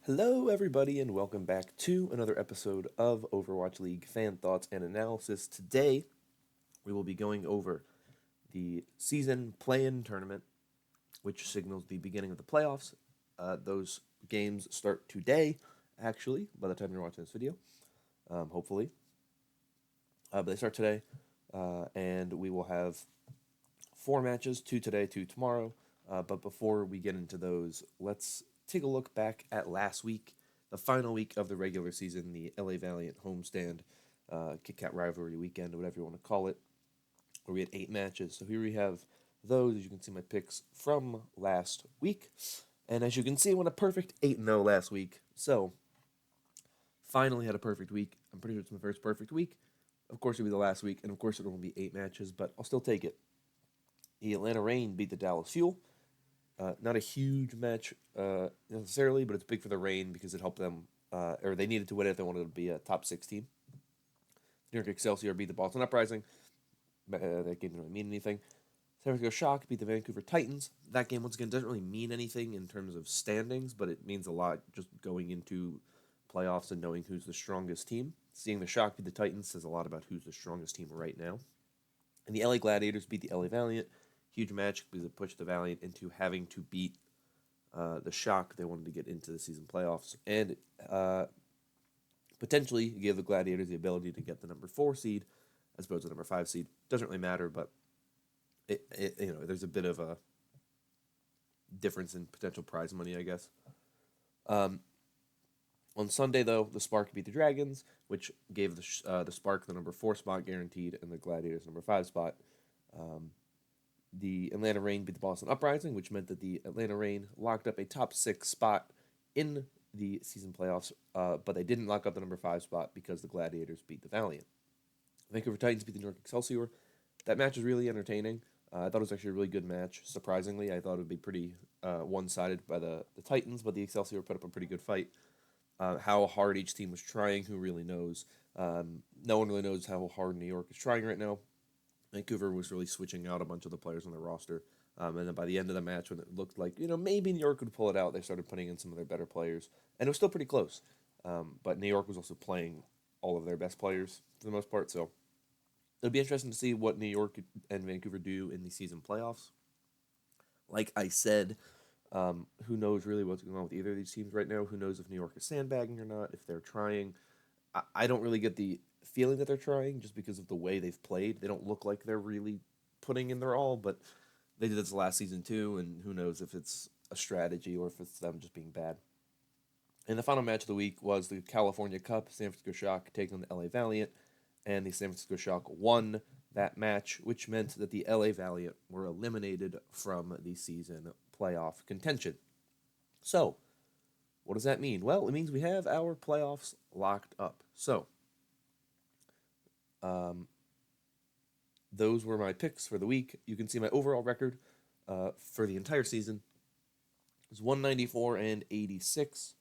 Hello, everybody, and welcome back to another episode of Overwatch League Fan Thoughts and Analysis. Today, we will be going over the season play-in tournament, which signals the beginning of the playoffs. Those games start today, actually, by the time you're watching this video, hopefully. But they start today, and we will have 4 matches, 2 today, 2 tomorrow. But before we get into those, let's take a look back at last week, the final week of the regular season, the LA Valiant homestand, Kit Kat rivalry weekend, or whatever you want to call it, where we had 8 matches. So here we have those. As you can see, my picks from last week. And as you can see, I won a perfect 8-0 last week. So, finally had a perfect week. I'm pretty sure it's my first perfect week. Of course, it'll be the last week, and of course, it'll only be 8 matches, but I'll still take it. The Atlanta Reign beat the Dallas Fuel. Not a huge match necessarily, but it's big for the Reign because it helped them, or they needed to win it if they wanted to be a top 6 team. New York Excelsior beat the Boston Uprising. That game didn't really mean anything. San Francisco Shock beat the Vancouver Titans. That game, once again, doesn't really mean anything in terms of standings, but it means a lot just going into playoffs and knowing who's the strongest team. Seeing the Shock beat the Titans says a lot about who's the strongest team right now. And the LA Gladiators beat the LA Valiant. Huge match because it pushed the Valiant into having to beat the Shock. They wanted to get into the season playoffs. And potentially gave the Gladiators the ability to get the number 4 seed as opposed to the number 5 seed. Doesn't really matter, but there's a bit of a difference in potential prize money, I guess. On Sunday, though, the Spark beat the Dragons, which gave the Spark the number 4 spot guaranteed and the Gladiators number 5 spot. The Atlanta Reign beat the Boston Uprising, which meant that the Atlanta Reign locked up a top 6 spot in the season playoffs, but they didn't lock up the number 5 spot because the Gladiators beat the Valiant. Vancouver Titans beat the New York Excelsior. That match was really entertaining. I thought it was actually a really good match. Surprisingly, I thought it would be pretty one-sided by the Titans, but the Excelsior put up a pretty good fight. How hard each team was trying, who really knows? No one really knows how hard New York is trying right now. Vancouver was really switching out a bunch of the players on their roster. And then by the end of the match, when it looked like, maybe New York would pull it out, they started putting in some of their better players. And it was still pretty close. But New York was also playing all of their best players for the most part. So it'll be interesting to see what New York and Vancouver do in the season playoffs. Like I said, who knows really what's going on with either of these teams right now? Who knows if New York is sandbagging or not, if they're trying. I don't really get the feeling that they're trying just because of the way they've played. They don't look like they're really putting in their all, but they did this last season too, and who knows if it's a strategy or if it's them just being bad. And the final match of the week was the California Cup, San Francisco Shock taking on the LA Valiant, and the San Francisco Shock won that match, which meant that the LA Valiant were eliminated from the season playoff contention. So, what does that mean? Well, it means we have our playoffs locked up. So, those were my picks for the week. You can see my overall record for the entire season is 194 and 86.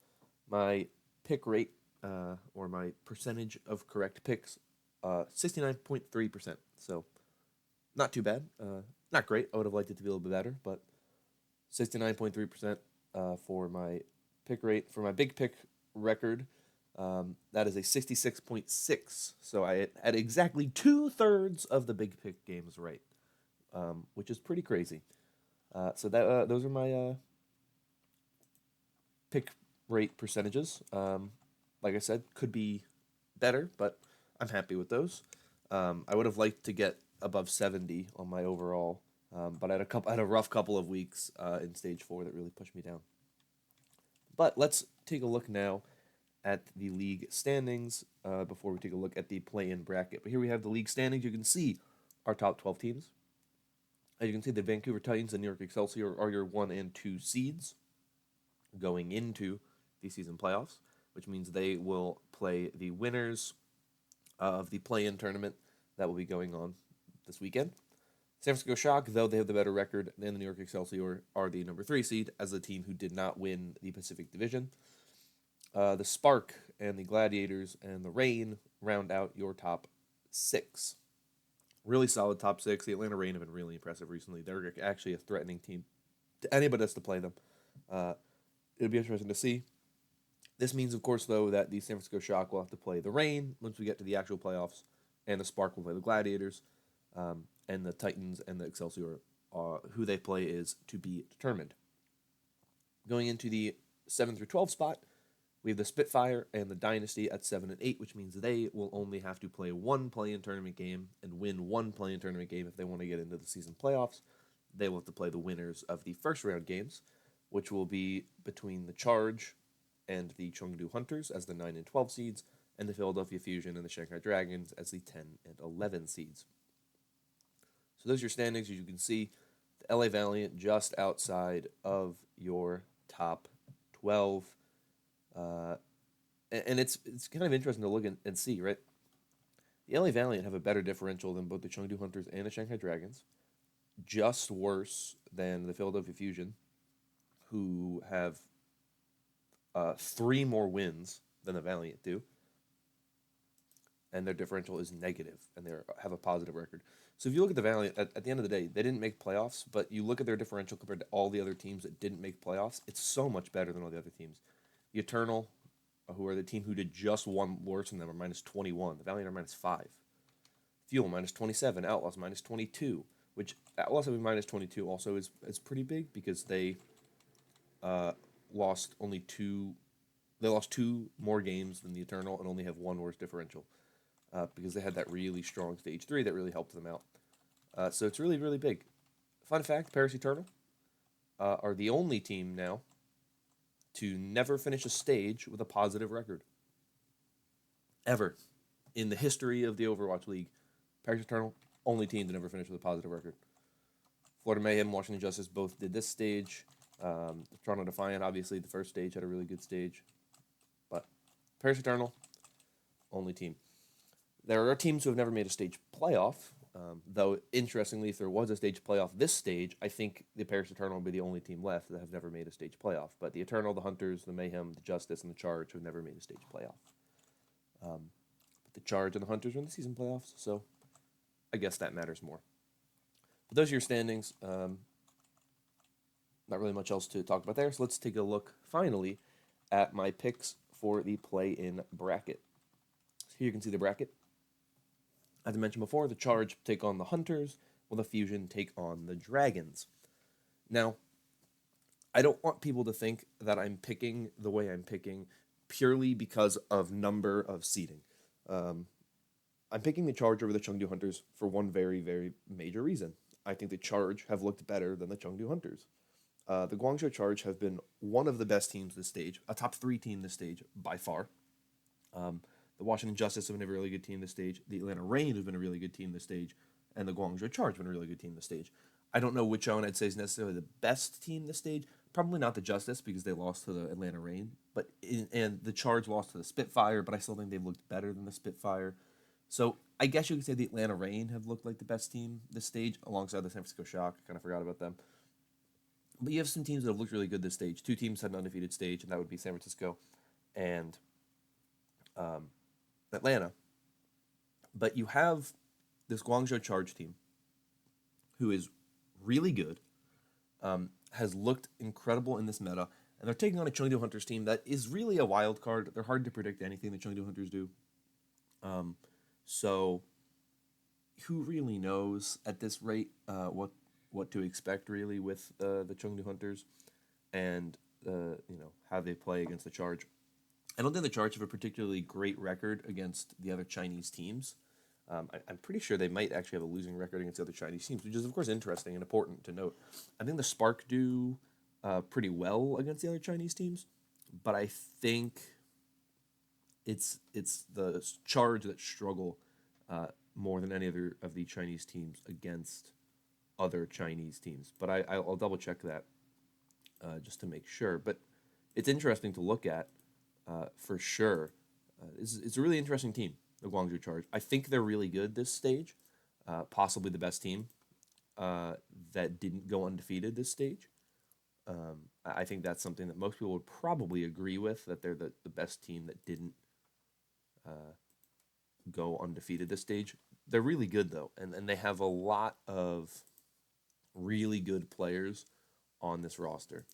My pick rate, or my percentage of correct picks, 69.3%. So, not too bad. Not great. I would have liked it to be a little bit better, but 69.3% for my pick rate. For my big pick record, that is a 66.6. So I had exactly 2/3 of the big pick games right, which is pretty crazy. So those are my pick rate percentages. Like I said, could be better, but I'm happy with those. I would have liked to get above 70 on my overall, but I had a rough couple of weeks in stage 4 that really pushed me down. But let's take a look now at the league standings before we take a look at the play-in bracket. But here we have the league standings. You can see our top 12 teams. As you can see, the Vancouver Titans and New York Excelsior are your 1 and 2 seeds going into the season playoffs, which means they will play the winners of the play-in tournament that will be going on this weekend. San Francisco Shock, though they have the better record than the New York Excelsior, are the number 3 seed as the team who did not win the Pacific Division. The Spark and the Gladiators and the Reign round out your top 6. Really solid top 6. The Atlanta Reign have been really impressive recently. They're actually a threatening team to anybody that's to play them. It'll be interesting to see This means, of course, though, that the San Francisco Shock will have to play the Reign once we get to the actual playoffs, and the Spark will play the Gladiators, and the Titans and the Excelsior, who they play is to be determined. Going into the 7 through 12 spot, we have the Spitfire and the Dynasty at 7 and 8, which means they will only have to play one play-in tournament game and win one play-in tournament game if they want to get into the season playoffs. They will have to play the winners of the first round games, which will be between the Charge and the Chengdu Hunters as the 9 and 12 seeds, and the Philadelphia Fusion and the Shanghai Dragons as the 10 and 11 seeds. So those are your standings. As you can see, the LA Valiant just outside of your top 12. And it's kind of interesting to look and see, right? The LA Valiant have a better differential than both the Chengdu Hunters and the Shanghai Dragons, just worse than the Philadelphia Fusion, who have 3 more wins than the Valiant do, and their differential is negative, and they have a positive record. So if you look at the Valiant, at the end of the day, they didn't make playoffs, but you look at their differential compared to all the other teams that didn't make playoffs, it's so much better than all the other teams. The Eternal, who are the team who did just one worse than them, are minus 21. The Valiant are minus 5. Fuel, minus 27. Outlaws, minus 22. Which, Outlaws having minus 22 also is pretty big because they lost only 2. They lost 2 more games than the Eternal and only have 1 worse differential because they had that really strong stage 3 that really helped them out. So it's really, really big. Fun fact, Paris Eternal are the only team now to never finish a stage with a positive record. Ever. In the history of the Overwatch League, Paris Eternal, only team to never finish with a positive record. Florida Mayhem, Washington Justice both did this stage. Toronto Defiant, obviously, the first stage had a really good stage. But Paris Eternal, only team. There are teams who have never made a stage playoff, though, interestingly, if there was a stage playoff this stage, I think the Paris Eternal would be the only team left that have never made a stage playoff. But the Eternal, the Hunters, the Mayhem, the Justice, and the Charge have never made a stage playoff. But the Charge and the Hunters are in the season playoffs, so I guess that matters more. But those are your standings. Not really much else to talk about there, so let's take a look, finally, at my picks for the play-in bracket. So here you can see the bracket. As I mentioned before, the Charge take on the Hunters, while the Fusion take on the Dragons. Now, I don't want people to think that I'm picking the way I'm picking purely because of number of seeding. I'm picking the Charge over the Chengdu Hunters for one very, very major reason. I think the Charge have looked better than the Chengdu Hunters. The Guangzhou Charge have been one of the best teams this stage, a top 3 team this stage by far. The Washington Justice have been a really good team this stage. The Atlanta Reign have been a really good team this stage. And the Guangzhou Charge have been a really good team this stage. I don't know which one I'd say is necessarily the best team this stage. Probably not the Justice because they lost to the Atlanta Reign. And the Charge lost to the Spitfire, but I still think they've looked better than the Spitfire. So I guess you could say the Atlanta Reign have looked like the best team this stage alongside the San Francisco Shock. I kind of forgot about them. But you have some teams that have looked really good this stage. 2 teams had an undefeated stage, and that would be San Francisco and Atlanta. But you have this Guangzhou Charge team who is really good, has looked incredible in this meta, and they're taking on a Chengdu Hunters team that is really a wild card. They're hard to predict anything the Chengdu Hunters do. So who really knows at this rate what to expect really with the Chengdu Hunters and how they play against the Charge. I don't think the Charge have a particularly great record against the other Chinese teams. I'm pretty sure they might actually have a losing record against the other Chinese teams, which is, of course, interesting and important to note. I think the Spark do pretty well against the other Chinese teams, but I think it's the Charge that struggle more than any other of the Chinese teams against other Chinese teams. But I'll double check that just to make sure. But it's interesting to look at for sure. It's a really interesting team, the Guangzhou Charge. I think they're really good this stage, possibly the best team that didn't go undefeated this stage. I think that's something that most people would probably agree with, that they're the best team that didn't go undefeated this stage. They're really good, though, and they have a lot of really good players on this roster.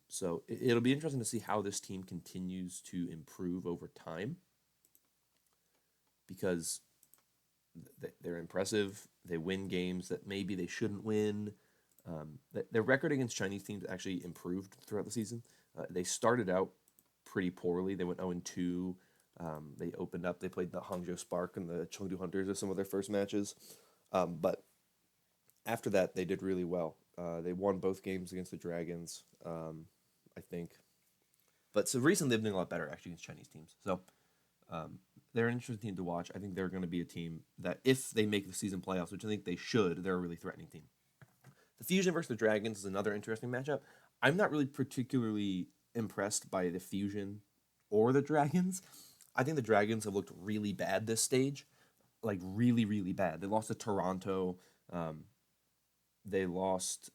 So it'll be interesting to see how this team continues to improve over time because they're impressive. They win games that maybe they shouldn't win. Their record against Chinese teams actually improved throughout the season. They started out pretty poorly. They went 0-2. They opened up. They played the Hangzhou Spark and the Chengdu Hunters as some of their first matches. But after that, they did really well. They won both games against the Dragons, I think. But so recently, they've been a lot better actually against Chinese teams. So um, they're an interesting team to watch. I think they're going to be a team that, if they make the season playoffs, which I think they should, they're a really threatening team. The Fusion versus the Dragons is another interesting matchup. I'm not really particularly impressed by the Fusion or the Dragons. I think the Dragons have looked really bad this stage, like really, really bad. They lost to Toronto. Um, they lost.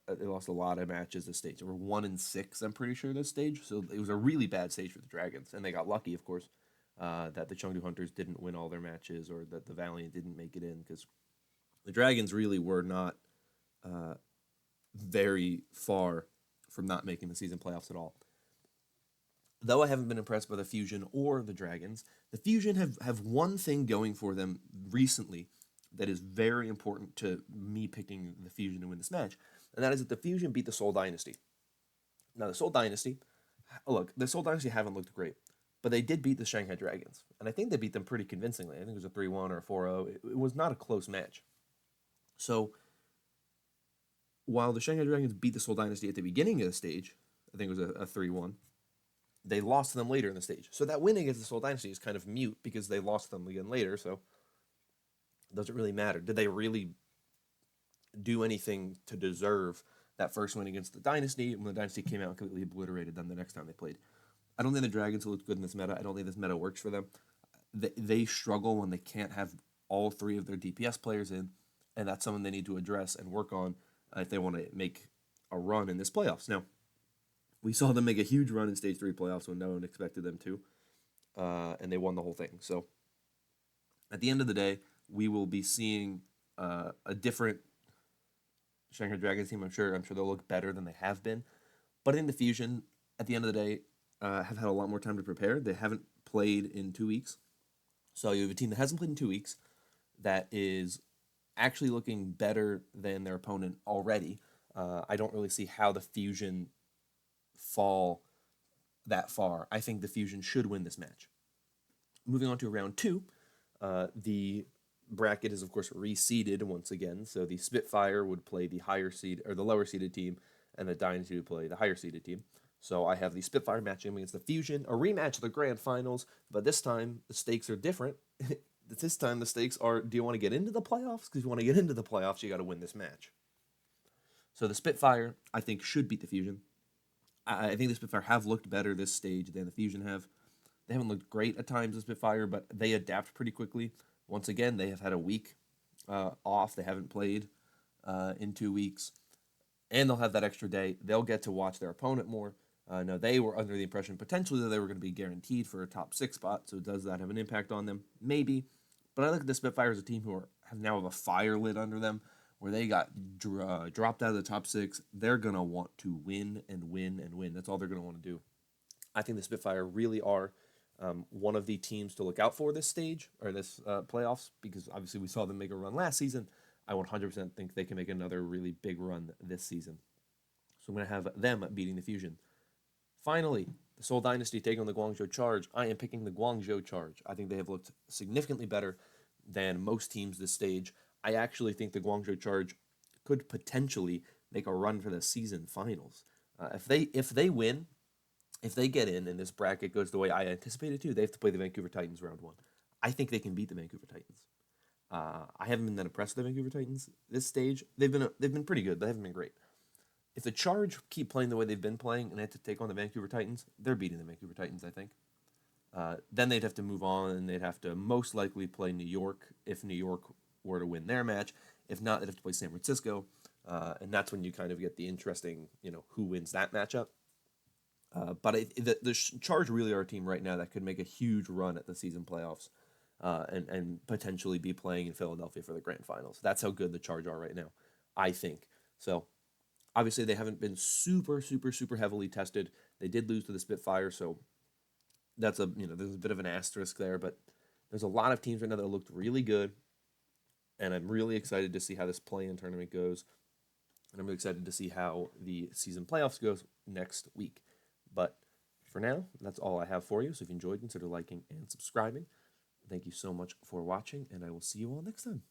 They lost a lot of matches this stage. They were 1-6, I'm pretty sure, this stage. So it was a really bad stage for the Dragons, and they got lucky, of course, that the Chengdu Hunters didn't win all their matches or that the Valiant didn't make it in because the Dragons really were not uh, very far from not making the season playoffs at all. Though I haven't been impressed by the Fusion or the Dragons, the Fusion have one thing going for them recently that is very important to me picking the Fusion to win this match, and that is that the Fusion beat the Seoul Dynasty. Now, the Seoul Dynasty, look, the Seoul Dynasty haven't looked great, but they did beat the Shanghai Dragons, and I think they beat them pretty convincingly. I think it was a 3-1 or a 4-0. It was not a close match. So, while the Shanghai Dragons beat the Seoul Dynasty at the beginning of the stage, I think it was a 3-1, they lost to them later in the stage. So that win against the Seoul Dynasty is kind of mute because they lost them again later, so it doesn't really matter. Did they really do anything to deserve that first win against the Dynasty when the Dynasty came out and completely obliterated them the next time they played? I don't think the Dragons looked good in this meta. I don't think this meta works for them. They struggle when they can't have all three of their DPS players in, and that's something they need to address and work on if they want to make a run in this playoffs. Now, we saw them make a huge run in Stage 3 playoffs when no one expected them to, and they won the whole thing. So, at the end of the day, we will be seeing a different Shanghai Dragons team. I'm sure they'll look better than they have been. But in the Fusion, at the end of the day, have had a lot more time to prepare. They haven't played in 2 weeks. So you have a team that hasn't played in 2 weeks that is actually looking better than their opponent already. I don't really see how the Fusion fall that far. I think the Fusion should win this match. Moving on to round 2, the bracket is of course reseeded once again. So the Spitfire would play the higher seed or the lower seeded team, and the Dynasty would play the higher seeded team. So I have the Spitfire matching against the Fusion, a rematch of the grand finals, but this time the stakes are different. This time the stakes are: do you want to get into the playoffs? Because if you want to get into the playoffs, you got to win this match. So the Spitfire, I think, should beat the Fusion. I think the Spitfire have looked better this stage than the Fusion have. They haven't looked great at times, the Spitfire, but they adapt pretty quickly. Once again, they have had a week off. They haven't played in 2 weeks, and they'll have that extra day. They'll get to watch their opponent more. Now, they were under the impression potentially that they were going to be guaranteed for a top 6 spot, so does that have an impact on them? Maybe. But I look at the Spitfire as a team who now have a fire lit under them, where they got dropped out of the top 6. They're going to want to win and win and win. That's all they're going to want to do. I think the Spitfire really are one of the teams to look out for this stage, or this playoffs, because obviously we saw them make a run last season. I 100% think they can make another really big run this season. So I'm going to have them beating the Fusion. Finally, the Seoul Dynasty taking on the Guangzhou Charge. I am picking the Guangzhou Charge. I think they have looked significantly better than most teams this stage. I actually think the Guangzhou Charge could potentially make a run for the season finals. If they win, if they get in and this bracket goes the way I anticipated to, they have to play the Vancouver Titans round 1. I think they can beat the Vancouver Titans. I haven't been that impressed with the Vancouver Titans this stage. They've been pretty good. They haven't been great. If the Charge keep playing the way they've been playing and they have to take on the Vancouver Titans, they're beating the Vancouver Titans, I think. Then they'd have to move on, and they'd have to most likely play New York if New York were to win their match. If not, they'd have to play San Francisco, and that's when you kind of get the interesting, who wins that matchup. But the Charge really are a team right now that could make a huge run at the season playoffs, and potentially be playing in Philadelphia for the grand finals. That's how good the Charge are right now, I think. So Obviously, they haven't been super heavily tested. They did lose to the Spitfire, so that's there's a bit of an asterisk there. But there's a lot of teams right now that looked really good, and I'm really excited to see how this play-in tournament goes. And I'm really excited to see how the season playoffs goes next week. But for now, that's all I have for you. So if you enjoyed, consider liking and subscribing. Thank you so much for watching, and I will see you all next time.